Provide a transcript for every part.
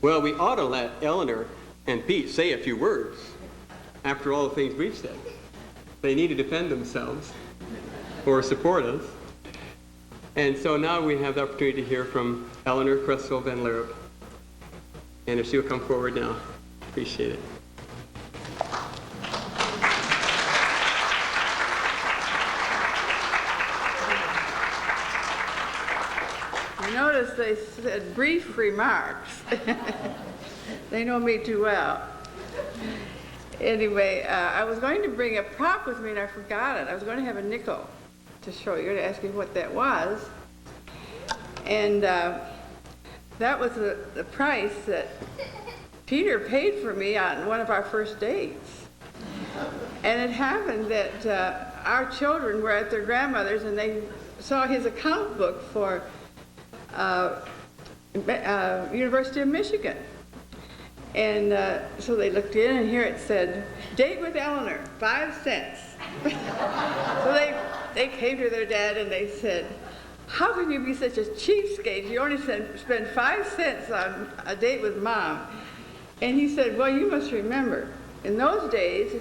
Well, we ought to let Eleanor and Pete say a few words after all the things we've said. They need to defend themselves or support us. And so now we have the opportunity to hear from Eleanor van Lierop. And if she'll come forward now, appreciate it. Notice they said brief remarks. They know me too well. Anyway, I was going to bring a prop with me and I forgot it. I was going to have a nickel to show you, to ask you what that was. And that was the price that Peter paid for me on one of our first dates. And it happened that our children were at their grandmother's and they saw his account book for University of Michigan. And so they looked in, and here it said, date with Eleanor, 5 cents. So they came to their dad and they said, how can you be such a cheapskate? You only spend 5 cents on a date with Mom. And he said, well, you must remember, in those days,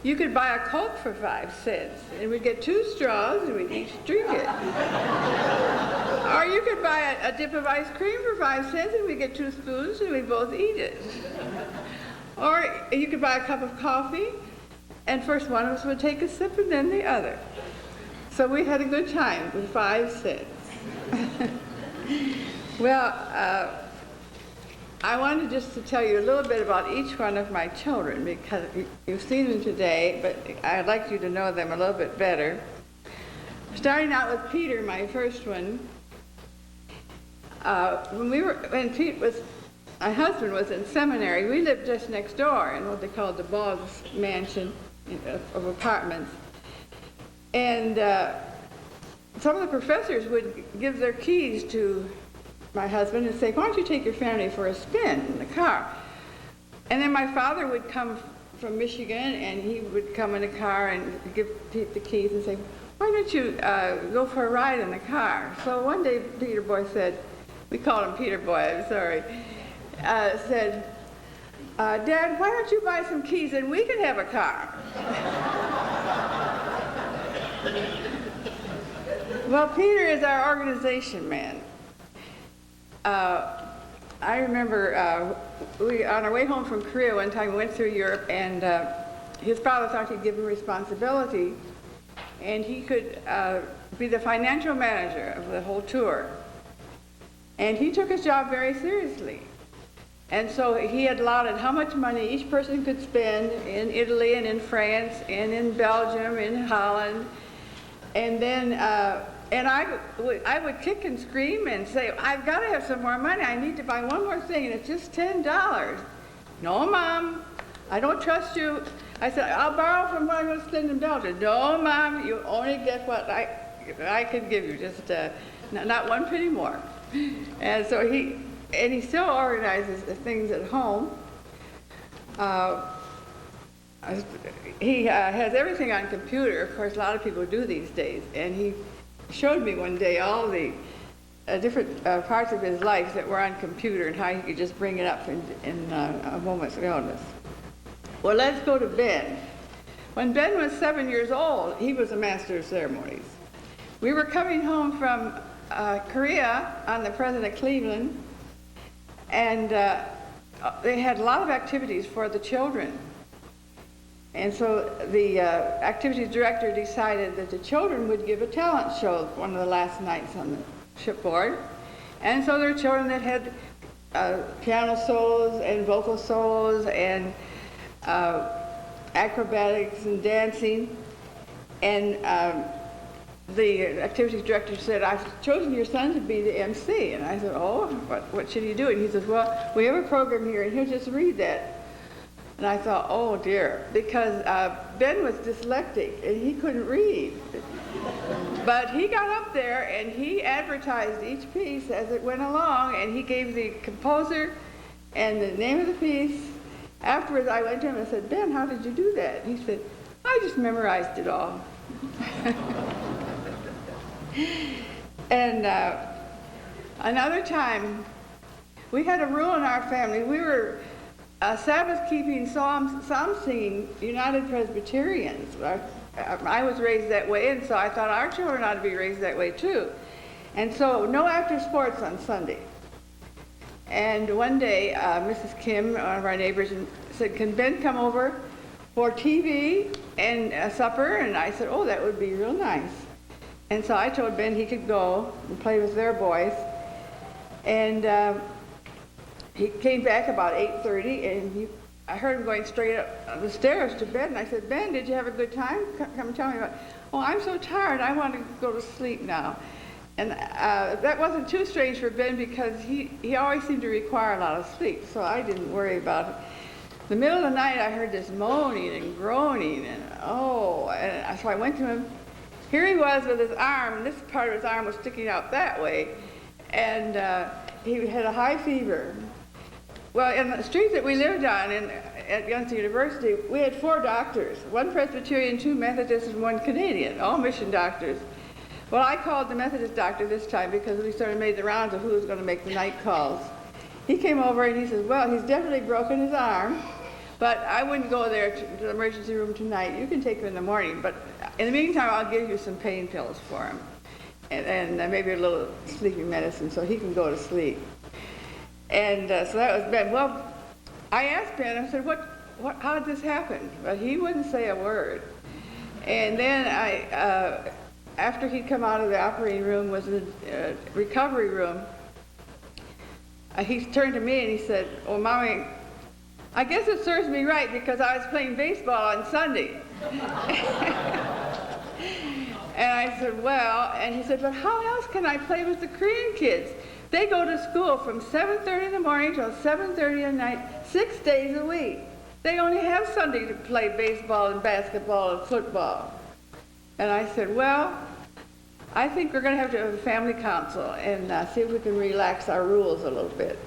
you could buy a Coke for 5 cents, and we'd get 2 straws, and we'd each drink it. Or you could buy a dip of ice cream for 5 cents, and we'd get 2 spoons, and we'd both eat it. Or you could buy a cup of coffee, and first one of us would take a sip, and then the other. So we had a good time with 5 cents. Well, I wanted just to tell you a little bit about each one of my children, because you've seen them today, but I'd like you to know them a little bit better. Starting out with Peter, my first one. My husband was in seminary, we lived just next door in what they called the Boggs Mansion of apartments. And some of the professors would give their keys to my husband and say, why don't you take your family for a spin in the car? And then my father would come from Michigan, and he would come in the car and give Pete the keys and say, why don't you go for a ride in the car? So one day Peter Boy said, we called him Peter Boy, I'm sorry, said, Dad, why don't you buy some keys and we can have a car? Well, Peter is our organization man. I remember on our way home from Korea one time, we went through Europe, and his father thought he'd give him responsibility, and he could be the financial manager of the whole tour. And he took his job very seriously. And so he had allotted how much money each person could spend in Italy and in France and in Belgium, in Holland. And then and I would kick and scream and say, I've got to have some more money. I need to buy one more thing, and it's just $10. No, Mom, I don't trust you. I said, I'll borrow from what I'm going to spend in Belgium. No, Mom, you only get what I can give you, just not one penny more. And so he still organizes the things at home. He has everything on computer. Of course, a lot of people do these days. And he showed me one day all the different parts of his life that were on computer and how he could just bring it up in a moment's notice. Well, let's go to Ben. When Ben was 7 years old, he was a master of ceremonies. We were coming home from Korea on the President Cleveland, and they had a lot of activities for the children. And so the activities director decided that the children would give a talent show one of the last nights on the shipboard. And so there were children that had piano solos and vocal solos and acrobatics and dancing. And the activities director said, I've chosen your son to be the MC. And I said, oh, what should he do? And he says, well, we have a program here, and he'll just read that. And I thought, oh dear, because Ben was dyslexic and he couldn't read. But he got up there and he advertised each piece as it went along, and he gave the composer and the name of the piece. Afterwards, I went to him and said, Ben, how did you do that? And he said, I just memorized it all. And another time, We had a rule in our family. We were Sabbath-keeping, psalm-singing United Presbyterians. I was raised that way, and so I thought our children ought to be raised that way too. And so no after sports on Sunday. And one day, Mrs. Kim, one of our neighbors, said, "Can Ben come over for TV and supper?" And I said, "Oh, that would be real nice." And so I told Ben he could go and play with their boys. And he came back about 8:30, and I heard him going straight up the stairs to bed. And I said, "Ben, did you have a good time? Come tell me about it." "Oh, I'm so tired. I want to go to sleep now." And that wasn't too strange for Ben because he always seemed to require a lot of sleep, so I didn't worry about it. In the middle of the night, I heard this moaning and groaning, and so I went to him. Here he was with his arm, and this part of his arm was sticking out that way, and he had a high fever. Well, in the street that we lived on at Youngstown University, we had 4 doctors, 1 Presbyterian, 2 Methodist, and 1 Canadian, all mission doctors. Well, I called the Methodist doctor this time because we sort of made the rounds of who was going to make the night calls. He came over and he says, "Well, he's definitely broken his arm, but I wouldn't go there to the emergency room tonight. You can take him in the morning, but in the meantime, I'll give you some pain pills for him and maybe a little sleeping medicine so he can go to sleep." And so that was Ben. Well, I asked Ben, I said, how did this happen? But he wouldn't say a word. And then after he'd come out of the operating room was the recovery room, he turned to me and he said, "Oh, Mommy, I guess it serves me right because I was playing baseball on Sunday." And I said, "Well," and he said, "but how else can I play with the Korean kids? They go to school from 7:30 in the morning till 7:30 at night, 6 days a week. They only have Sunday to play baseball and basketball and football." And I said, "Well, I think we're going to have a family council and see if we can relax our rules a little bit."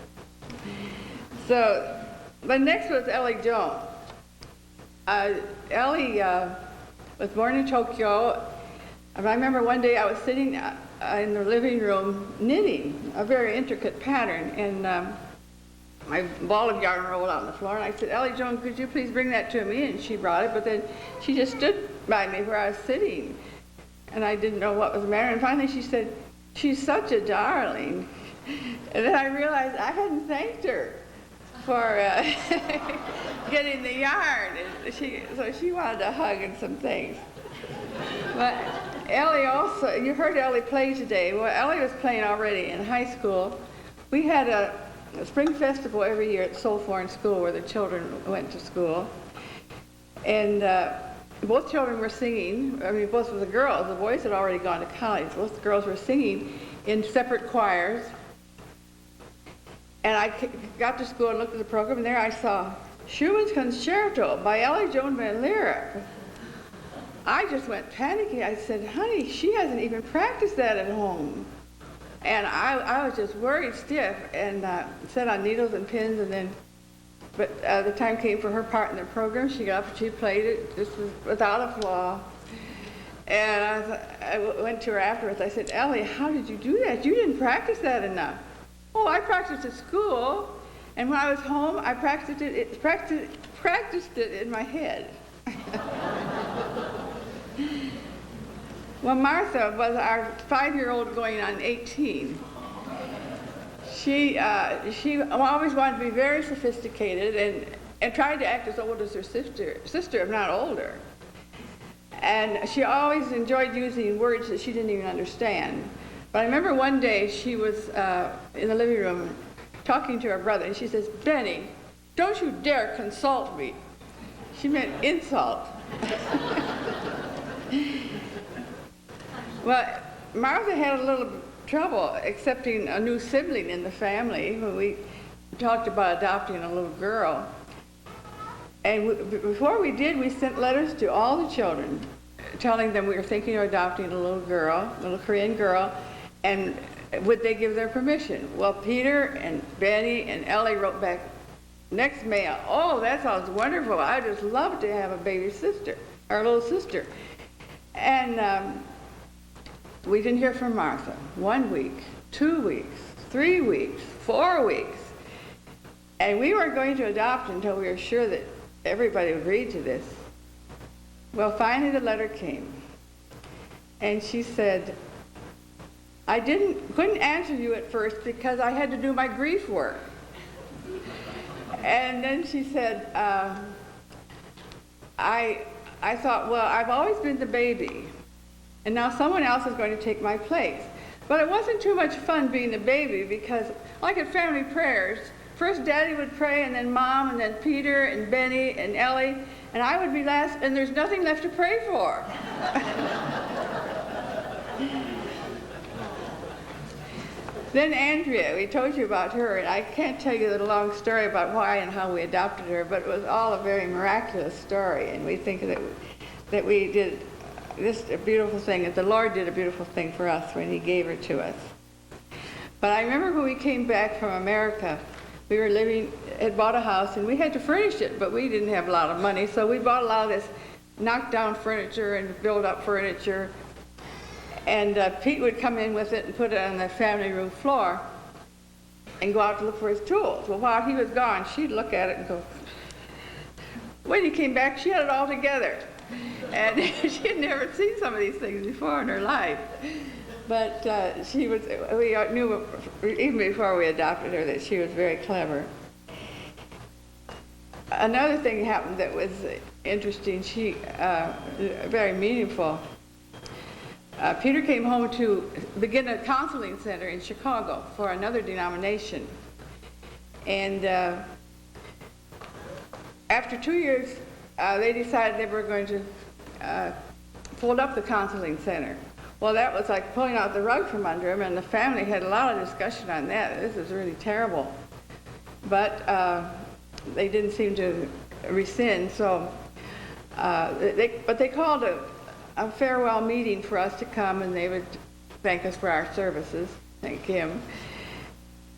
So, but next was Ellie Jones. Ellie was born in Tokyo. And I remember one day I was sitting in the living room knitting a very intricate pattern, and my ball of yarn rolled out on the floor, and I said, "Ellie Jones, could you please bring that to me?" And she brought it, but then she just stood by me where I was sitting, and I didn't know what was the matter. And finally she said, "She's such a darling." And then I realized I hadn't thanked her for getting the yarn. And so she wanted a hug and some things. But Ellie also, you heard Ellie play today. Well, Ellie was playing already in high school. We had a spring festival every year at Soul Foreign School where the children went to school. And both children were singing. I mean, both of the girls. The boys had already gone to college. Both the girls were singing in separate choirs. And I got to school and looked at the program, and there I saw Schumann's Concerto by Eleanor van Lierop. I just went panicky. I said, "Honey, she hasn't even practiced that at home." And I was just worried stiff and set on needles and pins. And then, but the time came for her part in the program. She got up and she played it just without a flaw. And I went to her afterwards. I said, "Ellie, how did you do that? You didn't practice that enough." "Oh, I practiced at school, and when I was home, I practiced it in my head." Well, Martha was our 5-year-old going on 18. She always wanted to be very sophisticated and tried to act as old as her sister, if not older. And she always enjoyed using words that she didn't even understand. But I remember one day she was in the living room talking to her brother, and she says, "Benny, don't you dare consult me." She meant insult. Well, Martha had a little trouble accepting a new sibling in the family when we talked about adopting a little girl. And before we did, we sent letters to all the children telling them we were thinking of adopting a little girl, a little Korean girl, and would they give their permission? Well, Peter and Benny and Ellie wrote back next mail, "Oh, that sounds wonderful. I'd just love to have a baby sister, our little sister." And we didn't hear from Martha. 1 week, 2 weeks, 3 weeks, 4 weeks. And we weren't going to adopt until we were sure that everybody agreed to this. Well, finally the letter came. And she said, I couldn't answer you at first because I had to do my grief work. And then she said, I thought, well, I've always been the baby, and now someone else is going to take my place. But it wasn't too much fun being the baby because, like at family prayers, first Daddy would pray, and then Mom, and then Peter, and Benny, and Ellie, and I would be last, and there's nothing left to pray for. Then Andrea, we told you about her, and I can't tell you the long story about why and how we adopted her, but it was all a very miraculous story, and we think that we did this a beautiful thing, that the Lord did a beautiful thing for us when he gave her to us. But I remember when we came back from America, we were had bought a house, and we had to furnish it, but we didn't have a lot of money, so we bought a lot of this knocked down furniture and built up furniture. And Pete would come in with it and put it on the family room floor and go out to look for his tools. Well, while he was gone, she'd look at it and go. When he came back, she had it all together. And she had never seen some of these things before in her life. But we knew, even before we adopted her, that she was very clever. Another thing happened that was interesting, very meaningful. Peter came home to begin a counseling center in Chicago for another denomination. And after 2 years, they decided they were going to fold up the counseling center. Well, that was like pulling out the rug from under him, and the family had a lot of discussion on that. This is really terrible. But they didn't seem to rescind, so they called a farewell meeting for us to come, and they would thank us for our services, thank him.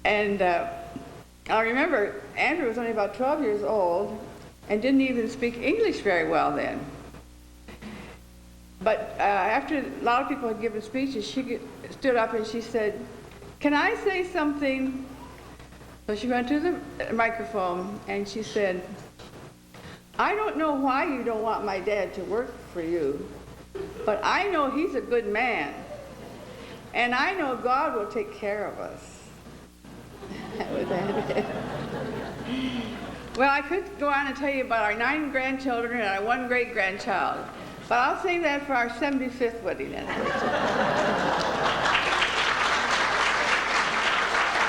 And I remember Andrew was only about 12 years old and didn't even speak English very well then. But after a lot of people had given speeches, she stood up and she said, "Can I say something?" So she went to the microphone and she said, "I don't know why you don't want my dad to work for you, but I know he's a good man, and I know God will take care of us." That was it. Well, I could go on and tell you about our 9 grandchildren and our 1 great-grandchild, but I'll save that for our 75th wedding anniversary.